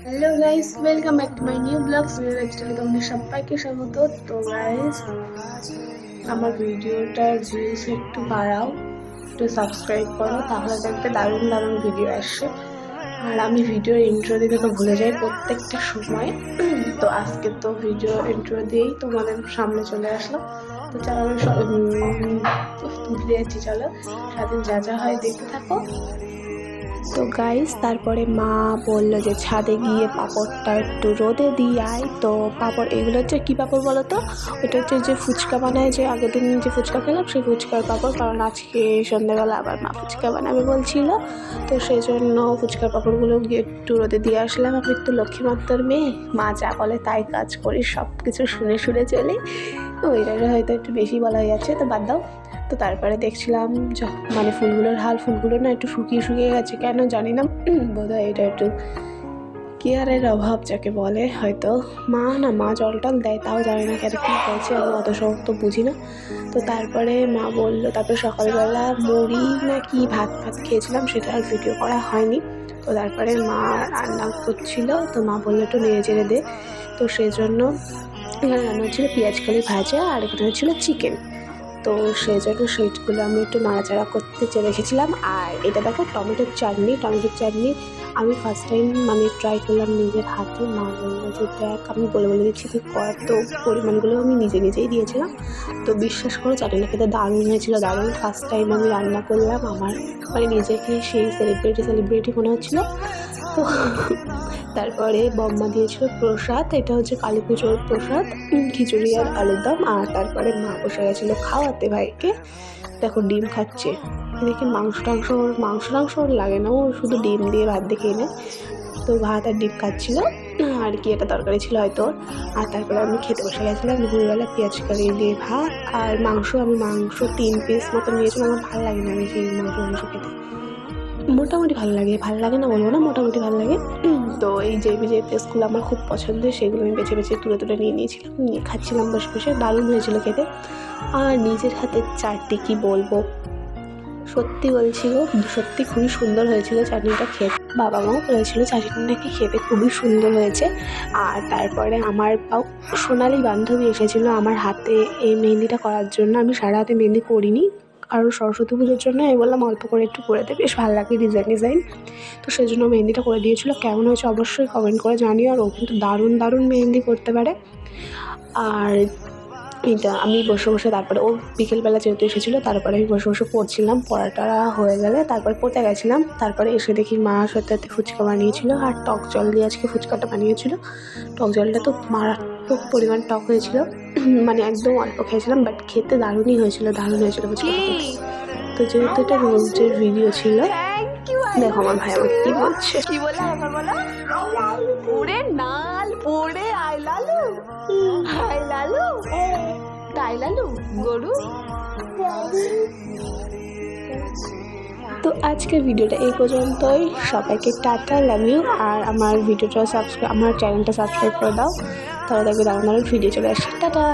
Hello guys, welcome back to my new blogs লাইফস্টাইলে তোমাদের সবাইকে স্বাগত। তো গাইস, আমার ভিডিওটার ভিউজ একটু বাড়াও, একটু সাবস্ক্রাইব করো, তাহলে দেখবে দারুণ দারুণ ভিডিও আসছে। আর আমি ভিডিওর ইন্ট্রো দিতে তো ভুলে যাই প্রত্যেকটা সময়। তো আজকে তো ভিডিও ইন্ট্রো দিয়েই তোমাদের সামনে চলে আসলাম। তো চলো আমি ভুলে যাচ্ছি, চলো সারাদিন যা যা হয় দেখতে থাকো। তো গাইস, তারপরে মা বললো যে ছাদে গিয়ে পাঁপড়টা একটু রোদে দিয়ে আয়। তো পাঁপড় এগুলো হচ্ছে কী পাঁপড় বলো তো? ওটা হচ্ছে যে ফুচকা বানায়, যে আগের দিন যে ফুচকা খেলাম সেই ফুচকার পাঁপড়, কারণ আজকে সন্ধ্যাবেলা আবার মা ফুচকা বানাবে বলছিল। তো সেই জন্য ফুচকার পাঁপড়গুলো গিয়ে একটু রোদে দিয়ে আসলাম। আমি একটু লক্ষ্মীমাত্তার মেয়ে, মা যা বলে তাই কাজ করি, সব কিছু শুনে শুনে চলি। ওইটা হয়তো একটু বেশি বলা হয়ে যাচ্ছে, তো বাদ দাও। তো তারপরে দেখছিলাম মানে ফুলগুলোর হাল, ফুলগুলো না একটু শুকিয়ে শুকিয়ে গেছে, কেন জানি না। বোধহয় এটা একটু কেয়ারের অভাব যাকে বলে হয়তো। মা জল টল দেয়, তাও জানি না কেন কী হয়েছে, আমি অত সব তো বুঝি না। তো তারপরে মা বললো, তারপরে সকালবেলা মুড়ি না কি ভাত খেয়েছিলাম, সেটা আর ভিডিও করা হয়নি। তো তারপরে মা রান্না করছিল, তো মা বললো একটু নেড়ে চেড়ে দে। তো সেই জন্য এখানে রান্না হচ্ছিলো পেঁয়াজ কালি ভাজা, আর এখানে হচ্ছিলো চিকেন। তো সেই জন্য সেইগুলো আমি একটু নাড়াচাড়া করতে রেখেছিলাম। আর এটা দেখো টমেটোর চাটনি আমি ফার্স্ট টাইম মানে ট্রাই করলাম নিজের হাতে। মা বললো যে দেখ, আমি বলে দিচ্ছি তুই কর। তো পরিমাণগুলো আমি নিজেই দিয়েছিলাম। তো বিশ্বাস করো, চাটনিটা খেতে দারুণ হয়েছিল, দারুণ। ফার্স্ট টাইম আমি রান্না করলাম, আমার মানে নিজেকে সেই সেলিব্রিটি মনে হচ্ছিলো। তো তারপরে বম্মা দিয়েছিল প্রসাদ, এটা হচ্ছে কালী পুজোর প্রসাদ, খিচুড়ি আর আলুর দম। আর তারপরে মা বসে গেছিলো খাওয়াতে ভাইকে। দেখো ডিম খাচ্ছে, দেখি মাংস টাংস ওর লাগে না, ও শুধু ডিম দিয়ে ভাত দিয়ে খেয়ে নেয়। তো ভাত আর ডিম খাচ্ছিল, আর কি একটা তরকারি ছিল হয়তো। আর তারপরে আমি খেতে বসে গেছিলাম দুপুরবেলা পেঁয়াজ কারি দিয়ে ভাত আর মাংস। আমি মাংস 3 পিস মতো নিয়েছিলাম, আমার ভালো লাগে না আমি সেই মাংস খেতে। মোটামুটি ভালো লাগে না বলবো না, মোটামুটি ভালো লাগে। তো এই যে পিসগুলো আমার খুব পছন্দের, সেগুলো আমি বেছে তুলে নিয়ে নিয়েছিলাম, নিয়ে খাচ্ছিলাম বসে বসে, দারুণ হয়েছিল খেতে। আর নিজের হাতের চাটনি কি বলবো, সত্যি বলছি গো, সত্যি খুবই সুন্দর হয়েছিল চাটনিটা খেতে। বাবা মাও বলেছিল চাটনিটা নাকি খেতে খুবই সুন্দর হয়েছে। আর তারপরে আমার সোনালি বান্ধবী এসেছিলো আমার হাতে এই মেহেন্দিটা করার জন্য। আমি সারা হাতে মেহেন্দি করিনি, কারণ সরস্বতী পুজোর জন্য আমি বললাম অল্প করে একটু করে দেবে, বেশ ভালো লাগে ডিজাইন। তো সেই জন্য মেহেন্দিটা করে দিয়েছিলো। কেমন হয়েছে অবশ্যই কমেন্ট করে জানিও। আর ও কিন্তু দারুণ মেহেন্দি করতে পারে। আর এটা আমি বসে তারপরে ও বিকেলবেলা যেহেতু এসেছিলো, তারপরে আমি বসে পড়ছিলাম। পড়াটা হয়ে গেলে তারপরে পড়তে গেছিলাম। তারপরে এসে দেখি মা সাথে ফুচকা বানিয়েছিল, আর টক জল দিয়ে আজকে ফুচকাটা বানিয়েছিল। টক জলটা তো মারাত্মক পরিমাণ টক হয়েছিল, মানে একদম অল্প খেয়েছিলাম, বাট খেতে দারুণই হয়েছিল ফুচকাটা। তো যেহেতু এটা রোস্টের ভিডিও ছিল, দেখো আমার ভাই আমাকে কি বলছে, কি বলে আমার বলো, পুরে নাল পুরে আইলালু তাইলালু গরু। তো আজকের ভিডিওটা এই পর্যন্তই। সবাইকে টাটা, লাভ ইউ। আর আমার ভিডিওটা আমার চ্যানেলটা সাবস্ক্রাইব করে দাও, তাহলে দেখবে দারুণ ভিডিও চলে আসছে। টাটা।